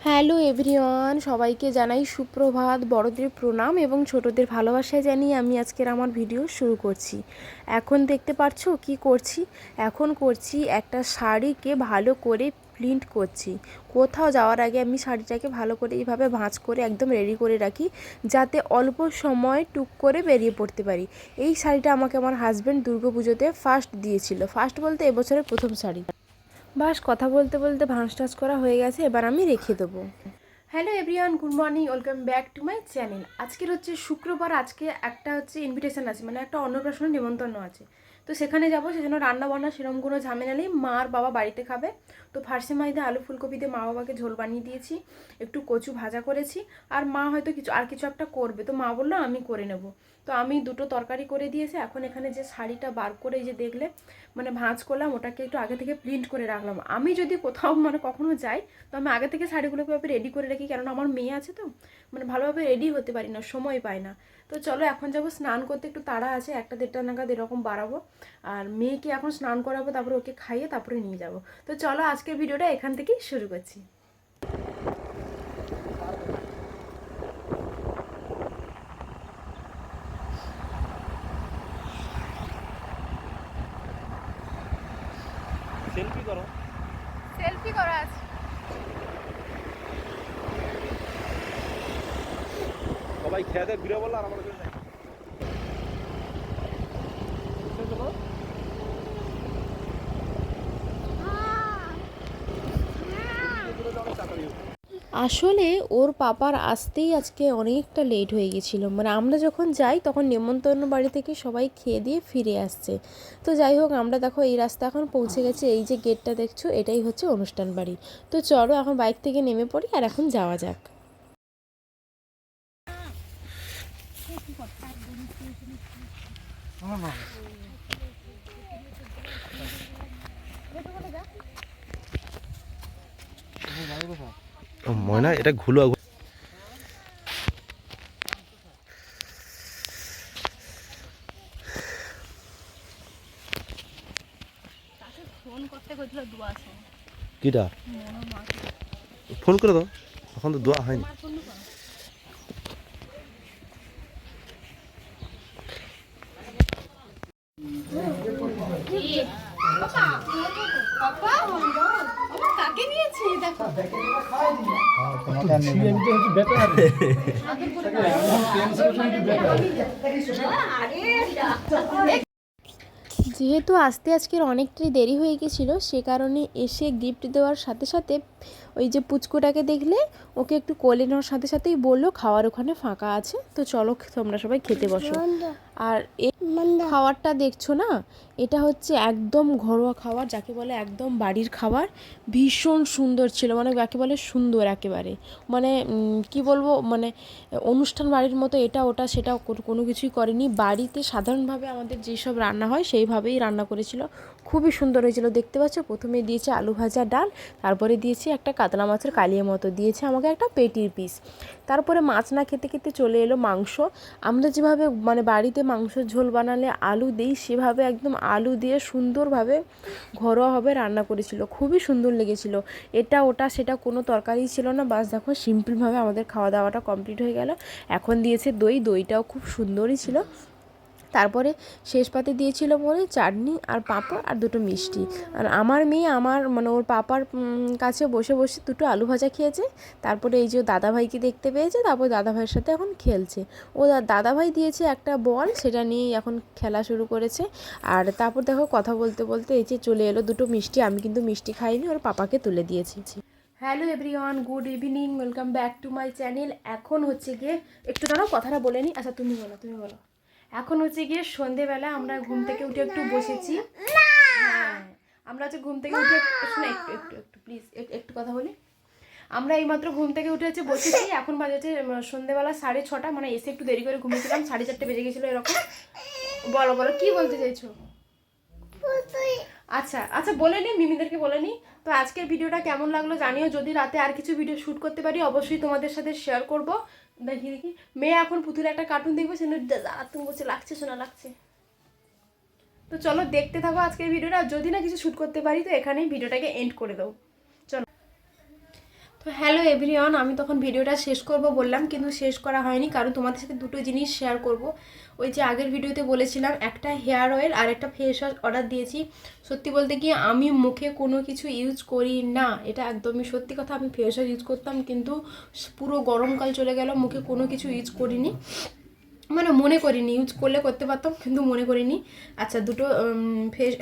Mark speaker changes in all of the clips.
Speaker 1: Hello everyone, সবাইকে জানাই সুপ্রভাত। বড়দের প্রণাম এবং ছোটদের ভালোবাসায় জানিয়ে আমি আজকের আমার ভিডিও শুরু করছি। এখন দেখতে পাচ্ছো কি করছি? এখন করছি একটা শাড়িকে ভালো করে প্রিন্ট করছি। কোথাও যাওয়ার আগে আমি শাড়িটাকে ভালো করে এইভাবে ভাঁজ করে একদম রেডি করে রাখি, যাতে অল্প সময় টুক করে বেরিয়ে পড়তে পারি। এই শাড়িটা আমাকে আমার হাজব্যান্ড দুর্গাপুজোতে ফার্স্ট দিয়েছিল। ফার্স্ট বলতে এবছরের প্রথম শাড়ি। বাস কথা বলতে বলতে ভাঁজ টাজ করা হয়ে গেছে, এবার আমি রেখে দেবো। Hello everyone, good morning, welcome back to my channel. আজকের হচ্ছে শুক্রবার। আজকে একটা হচ্ছে ইনভিটেশন আছে, মানে একটা অন্নপ্রাশনের নিমন্ত্রণ আছে। তো সেখানে যাবো, সেজন্য রান্না বান্না সেরকম কোনো ঝামেলা নেই। মা আর বাবা বাড়িতে খাবে। তো ফার্সে মাই দিয়ে আলু ফুলকপি দিয়ে মা বাবাকে ঝোল বানিয়ে দিয়েছি, একটু কচু ভাজা করেছি। আর মা হয়তো কিছু একটা করবে, তো মা বললো আমি করে নেব। তো আমি দুটো তরকারি করে দিয়েছি। এখন এখানে যে শাড়িটা বার করে যে দেখলে মানে ভাঁজ করলাম, ওটাকে একটু আগে থেকে প্রিন্ট করে রাখলাম। আমি যদি কোথাও মানে কখনো যাই, তো আমি আগে থেকে শাড়িগুলোকে রেডি করে রাখি, কারণ আমার মেয়ে আছে, তো মানে ভালোভাবে রেডি হতে পারি না, সময় পাই না। তো চলো এখন যাবো স্নান করতে, একটু তাড়া আছে, 1-1:30 নাগাদ এরকম বাড়াবো। আর মেয়েকে এখন স্নান করাবো, তারপরে ওকে খাইয়ে তারপরে নিয়ে যাবো। তো চলো আজকের ভিডিওটা এখান থেকেই শুরু করছি।
Speaker 2: সেলফি করো,
Speaker 1: সেলফি করা আছে।
Speaker 2: সবাই খেয়ে দেয় ঘুরে বললো আর আমার কাছে
Speaker 1: আসলে ওর পাপার আসতেই আজকে অনেকটা লেট হয়ে গেছিলো। মানে আমরা যখন যাই তখন নেমন্তন্ন বাড়ি থেকে সবাই খেয়ে দিয়ে ফিরে আসছে। তো যাই হোক, আমরা দেখো এই রাস্তা এখন পৌঁছে গেছি। এই যে গেটটা দেখছো, এটাই হচ্ছে অনুষ্ঠান বাড়ি। তো চলো এখন বাইক থেকে নেমে পড়ি আর এখন যাওয়া যাক।
Speaker 2: ময়না এটা ঘুলো কিটা ফোন করে দাও, এখন তো দোয়া হয়নি।
Speaker 1: যেহেতু আসতে আজকের অনেকটাই দেরি হয়ে গেছিলো, সে কারণে এসে গিফট দেওয়ার সাথে সাথে ওই যে পুচকুটাকে দেখলে ওকে একটু কোলে নেওয়ার সাথে সাথেই বললো খাওয়ার ওখানে ফাঁকা আছে, তো চলো তোমরা সবাই খেতে বসো। আর এই খাবারটা দেখছো না, এটা হচ্ছে একদম ঘরোয়া খাবার, যাকে বলে একদম বাড়ির খাবার। ভীষণ সুন্দর ছিল, মানে যাকে বলে সুন্দর একেবারে। মানে কি বলবো, মানে অনুষ্ঠান বাড়ির মতো এটা ওটা সেটা কোনো কিছুই করেনি। বাড়িতে সাধারণভাবে আমাদের যেসব রান্না হয় সেইভাবেই রান্না করেছিল। খুবই সুন্দর হয়েছিল। দেখতে পাচ্ছ, প্রথমে দিয়েছে আলু ভাজা ডাল, তারপরে দিয়েছে একটা কাতলা মাছের কালিয়া মতো, দিয়েছে আমাকে একটা পেটির পিস। তারপরে মাছ না খেতে খেতে চলে এলো মাংস। আমরা যেভাবে মানে বাড়িতে মাংসের ঝোল বানালে আলু দিই, সেভাবে একদম আলু দিয়ে সুন্দরভাবে ঘরোয়াভাবে রান্না করেছিল। খুবই সুন্দর লেগেছিল। এটা ওটা সেটা কোনো তরকারি ছিল না, বাস দেখো সিম্পলভাবে আমাদের খাওয়া দাওয়াটা কমপ্লিট হয়ে গেল। এখন দিয়েছে দই, দইটাও খুব সুন্দরই ছিল। তারপরে শেষ পাতে দিয়েছিল বলে চাটনি আর পাঁপড় আর দুটো মিষ্টি। আর আমার মেয়ে আমার মানে ওর পাপার কাছে বসে বসে দুটো আলু ভাজা খেয়েছে। তারপরে এই যে দাদাভাইকে দেখতে পেয়েছে, তারপর দাদাভাইয়ের সাথে এখন খেলছে। ও দাদাভাই দিয়েছে একটা বল, সেটা নিয়েই এখন খেলা শুরু করেছে। আর তারপর দেখো কথা বলতে বলতে এই যে চলে এলো দুটো মিষ্টি। আমি কিন্তু মিষ্টি খাইনি, ওর পাপাকে তুলে দিয়েছি। Hello everyone, good evening, welcome back to my channel. এখন হচ্ছে গিয়ে একটু দাঁড়াও, কথাটা বলে নিই। আচ্ছা তুমি বলো। এখন হচ্ছে গিয়ে সন্ধেবেলা, আমরা ঘুম থেকে উঠে একটু বসেছি। হ্যাঁ, আমরা হচ্ছে ঘুম থেকে উঠে শোনো, একটু প্লিজ একটু কথা বলি। আমরা এইমাত্র ঘুম থেকে উঠে হচ্ছে বসেছি। এখন বাজে হচ্ছে সন্ধেবেলা 6:30, মানে এসে একটু দেরি করে ঘুমিয়েছিলাম, 4:30 বেজে গেছিলো এরকম। বলো কি বলতে চাইছো? আচ্া বলে নি, মিমিদেরকে বলে নি। তো আজকের ভিডিওটা কেমন লাগলো জানিও। যদি রাতে আর কিছু ভিডিও শ্যুট করতে পারি অবশ্যই তোমাদের সাথে শেয়ার করব। দেখি মেয়ে এখন পুতুলে একটা কার্টুন দেখবে, সে তুমি বলছে লাগছে, শোনা লাগছে। তো চলো দেখতে থাকো আজকের ভিডিওটা। যদি না কিছু শ্যুট করতে পারি তো এখানেই ভিডিওটাকে এন্ড করে দাও। চলো। তো হ্যালো এভরিওয়ান, আমি তখন ভিডিওটা শেষ করব বললাম, কিন্তু শেষ করা হয়নি, কারণ তোমাদের সাথে দুটো জিনিস শেয়ার করব। ওই যে আগের ভিডিওতে বলেছিলাম একটা হেয়ার অয়েল আর একটা ফেস ওয়াশ অর্ডার দিয়েছি। সত্যি বলতে কি আমি মুখে কোনো কিছু ইউজ করি না, এটা একদমই সত্যি কথা। আমি ফেস ওয়াশ ইউজ করতাম, কিন্তু পুরো গরমকাল চলে গেল, মুখে কোনো কিছু ইউজ করিনি, মানে মনে করিনি। ইউজ করলে করতে পারতাম, কিন্তু মনে করিনি। আচ্ছা, দুটো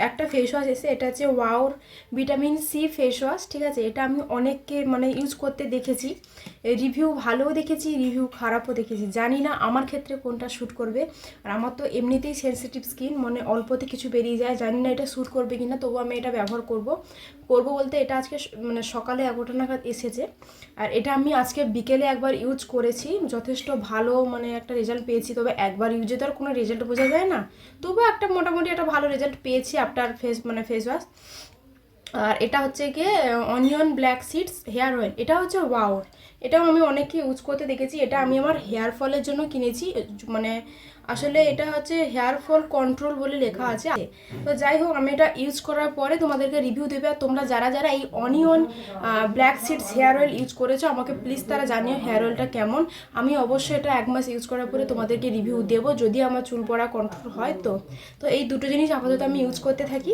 Speaker 1: একটা ফেস ওয়াশ এসে, এটা হচ্ছে ওয়াওর ভিটামিন সি ফেস ওয়াশ, ঠিক আছে। এটা আমি অনেককে মানে ইউজ করতে দেখেছি, রিভিউ ভালোও দেখেছি, রিভিউ খারাপও দেখেছি। জানি না আমার ক্ষেত্রে কোনটা শ্যুট করবে। আর আমার তো এমনিতেই সেনসিটিভ স্কিন, মানে অল্পতে কিছু বেরিয়ে যায়, জানি না এটা শ্যুট করবে কি না, তবু আমি এটা ব্যবহার করব বলতে এটা আজকে মানে সকালে 11টা নাগাদ এসেছে। আর এটা আমি আজকে বিকেলে একবার ইউজ করেছি, যথেষ্ট ভালো মানে একটা রেজাল্ট পেয়েছি। তবে একবার ইউজে তো আর কোনো রেজাল্ট বোঝা যায় না, তবু একটা মোটামুটি একটা ভালো রেজাল্ট পেয়েছি আফটার ফেস ওয়াশ। আর এটা হচ্ছে গিয়ে onion black seeds hair oil, এটা হচ্ছে ওয়াওর। এটাও আমি অনেককে ইউজ করতে দেখেছি। এটা আমি আমার হেয়ার ফলের জন্য কিনেছি, মানে আসলে এটা হচ্ছে হেয়ার ফল কন্ট্রোল বলে লেখা আছে। তো যাই হোক, আমি এটা ইউজ করার পরে তোমাদেরকে রিভিউ দেবে। আর তোমরা যারা যারা এই onion black seeds hair oil use করেছো, আমাকে প্লিজ তারা জানিও হেয়ার অয়েলটা কেমন। আমি অবশ্যই এটা 1 মাস ইউজ করার পরে তোমাদেরকে রিভিউ দেবো, যদি আমার চুল পড়া কন্ট্রোল হয়। তো এই দুটো জিনিস আপাতত আমি ইউজ করতে থাকি,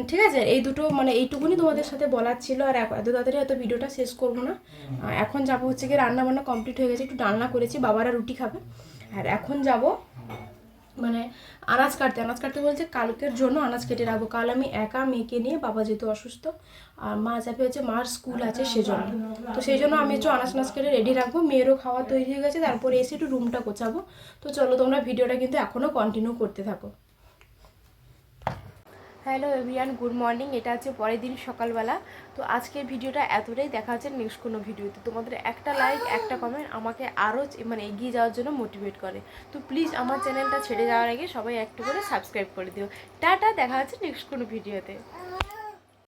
Speaker 1: ঠিক আছে। এই দুটো মানে এইটুকুনি তোমাদের সাথে বলার ছিল। আর এত তাড়াতাড়ি হয়তো ভিডিওটা শেষ করবো না। এখন যাবো হচ্ছে গিয়ে, রান্না বান্না কমপ্লিট হয়ে গেছে, একটু ডালনা করেছি, বাবারা রুটি খাবে। আর এখন যাব মানে আনাজ কাটতে বলছে কালকের জন্য আনাজ কেটে রাখবো। কাল আমি একা মেয়েকে নিয়ে, বাবা যেহেতু অসুস্থ, আর মা যাবে হচ্ছে, মার স্কুল আছে সেজন্য। তো সেই জন্য আমি একটু আনাজ কেটে রেডি রাখবো। মেয়েরও খাওয়া তৈরি হয়ে গেছে, তারপরে এসে একটু রুমটা গোছাবো। তো চলো, তোমরা ভিডিওটা কিন্তু এখনও কন্টিনিউ করতে থাকো। Hello everyone, good morning. এটা হচ্ছে পরের দিন সকালবেলা। তো আজকের ভিডিওটা এতটাই, দেখা হচ্ছে নেক্সট কোনো ভিডিওতে। তোমাদের একটা লাইক একটা কমেন্ট আমাকে আরও মানে এগিয়ে যাওয়ার জন্য মোটিভেট করে। তো প্লিজ আমার চ্যানেলটা ছেড়ে যাওয়ার আগে সবাই একটু করে সাবস্ক্রাইব করে দিও। টাটা, দেখা হচ্ছে নেক্সট কোনো ভিডিওতে।